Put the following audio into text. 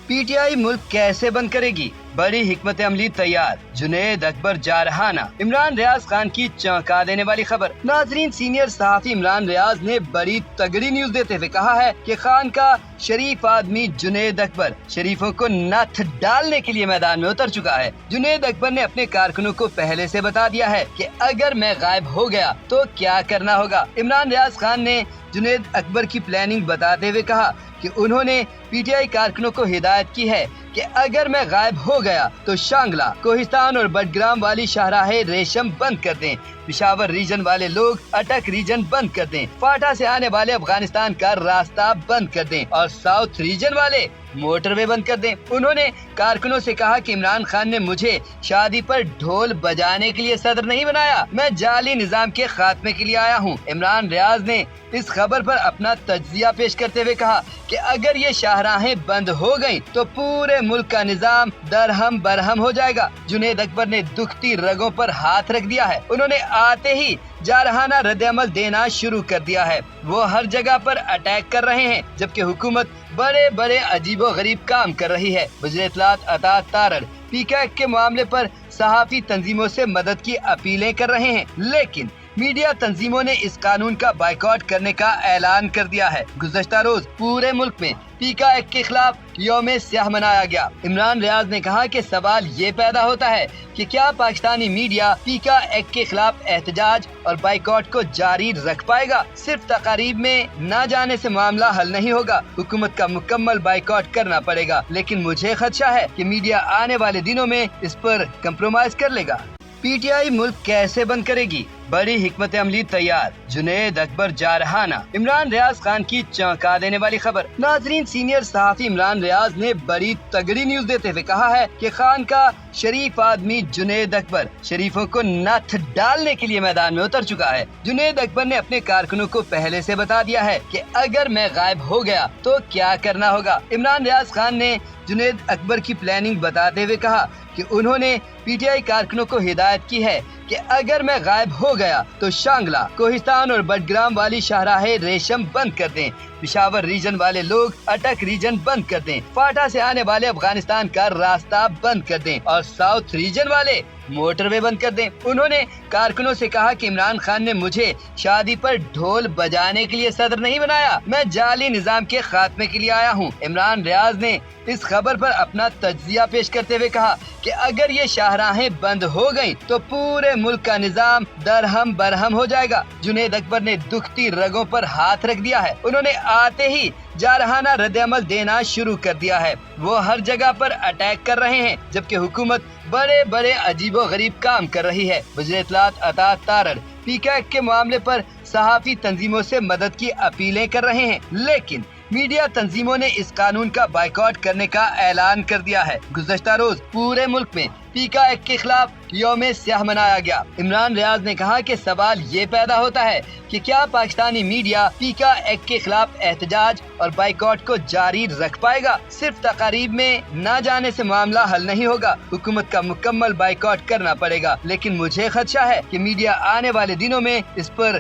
PTI मुल्क कैसे बंद करेगी, बड़ी हिकमत अमली तैयार, जुनैद अकबर जारहाना। इमरान रियाज खान की चौंका देने वाली खबर। नाजरीन, सीनियर सहाफी इमरान रियाज ने बड़ी तगड़ी न्यूज देते हुए कहा है कि खान का शरीफ आदमी जुनैद अकबर शरीफों को नथ डालने के लिए मैदान में उतर चुका है। जुनैद अकबर ने अपने कारकुनों को पहले से बता दिया है कि अगर मैं गायब हो गया तो क्या करना होगा। इमरान रियाज खान ने जुनैद अकबर की प्लानिंग बताते हुए कहा कि उन्होंने पीटीआई कारकुनों को हिदायत की है कि अगर मैं गायब हो गया तो शांगला, कोहिस्तान और बडग्राम वाली शाहराहे रेशम बंद कर दें, पिशावर रीजन वाले लोग अटक रीजन बंद कर दें, फाटा से आने वाले अफगानिस्तान का रास्ता बंद कर दें और साउथ रीजन वाले मोटरवे बंद कर दें। उन्होंने कारकुनों से कहा कि इमरान खान ने मुझे शादी पर ढोल बजाने के लिए सदर नहीं बनाया, मैं जाली निजाम के खात्मे के लिए आया हूँ। इमरान रियाज ने इस खबर पर अपना तज्जिया पेश करते हुए कहा कि अगर ये शाहराहें बंद हो गयी तो पूरे मुल्क का निजाम दरहम बरहम हो जाएगा। जुनैद अकबर ने दुखती रगों पर हाथ रख दिया है। उन्होंने आते ही जारहाना रद्द-ए-अमल देना शुरू कर दिया है। वो हर जगह पर अटैक कर रहे हैं, जबकि हुकूमत बड़े बड़े अजीबो गरीब काम कर रही है। वज़ीर इत्तलात अता तारड़ पीकेएक के मामले पर सहाफी तंजीमों से मदद की अपीलें कर रहे हैं, लेकिन मीडिया तंजीमों ने इस कानून का बाइकॉट करने का ऐलान कर दिया है। गुज़श्ता रोज पूरे मुल्क में पीकेएक के खिलाफ यौम स्याह मनाया गया। इमरान रियाज ने कहा कि सवाल ये पैदा होता है कि क्या पाकिस्तानी मीडिया पीकेएक के खिलाफ एहतजाज और बाइकॉट को जारी रख पाएगा। सिर्फ तकारीब में न जाने से मामला हल नहीं होगा, हुकूमत का मुकम्मल बाइकॉट करना पड़ेगा। लेकिन मुझे खदशा है कि मीडिया आने वाले दिनों में इस पर कंप्रोमाइज कर लेगा। पीटीआई मुल्क कैसे बंद करेगी, बड़ी हिकमत अमली तैयार, जुनैद अकबर जारहाना। इमरान रियाज खान की चौंका देने वाली खबर। नाजरीन, सीनियर सहाफी इमरान रियाज ने बड़ी तगड़ी न्यूज देते हुए कहा है कि खान का शरीफ आदमी जुनैद अकबर शरीफों को नथ डालने के लिए मैदान में उतर चुका है। जुनैद अकबर ने अपने कारकुनों को पहले से बता दिया है कि अगर मैं गायब हो गया तो क्या करना होगा। इमरान रियाज खान ने जुनैद अकबर की प्लानिंग बताते हुए कहा कि उन्होंने पीटीआई कारकुनों को हिदायत की है कि अगर मैं गायब हो गया तो शांगला, कोहिस्तान और बडग्राम वाली शाहराहे रेशम बंद कर दें, पिशावर रीजन वाले लोग अटक रीजन बंद कर दें, फाटा से आने वाले अफगानिस्तान का रास्ता बंद कर दें और साउथ रीजन वाले मोटरवे बंद कर दें। उन्होंने कारकुनों से कहा कि इमरान खान ने मुझे शादी पर ढोल बजाने के लिए सदर नहीं बनाया, मैं जाली निजाम के खात्मे के लिए आया हूँ। इमरान रियाज ने इस खबर पर अपना तज्जिया पेश करते हुए कहा कि अगर ये शाहराहें बंद हो गयी तो पूरे मुल्क का निजाम दरहम बरहम हो जाएगा। जुनैद अकबर ने दुखती रगों पर हाथ रख दिया है। उन्होंने आते ही जारहाना रद्द-ए-अमल देना शुरू कर दिया है। वो हर जगह पर अटैक कर रहे हैं, जबकि हुकूमत बड़े बड़े अजीबो गरीब काम कर रही है। वज़ीर इत्तलात अता तारड़ पीकेएक के मामले पर सहाफी तंजीमों से मदद की अपीलें कर रहे हैं, लेकिन मीडिया तंजीमों ने इस कानून का बाइकॉट करने का ऐलान कर दिया है। गुज़श्ता रोज पूरे मुल्क में पीकेएक के खिलाफ यौम स्याह मनाया गया। इमरान रियाज ने कहा कि सवाल ये पैदा होता है कि क्या पाकिस्तानी मीडिया पीकेएक के खिलाफ एहतजाज और बाइकॉट को जारी रख पाएगा। सिर्फ तकारीब में न जाने से मामला हल नहीं होगा, हुकूमत का मुकम्मल बाइकॉट करना पड़ेगा। लेकिन मुझे खदशा है कि मीडिया आने वाले दिनों में इस पर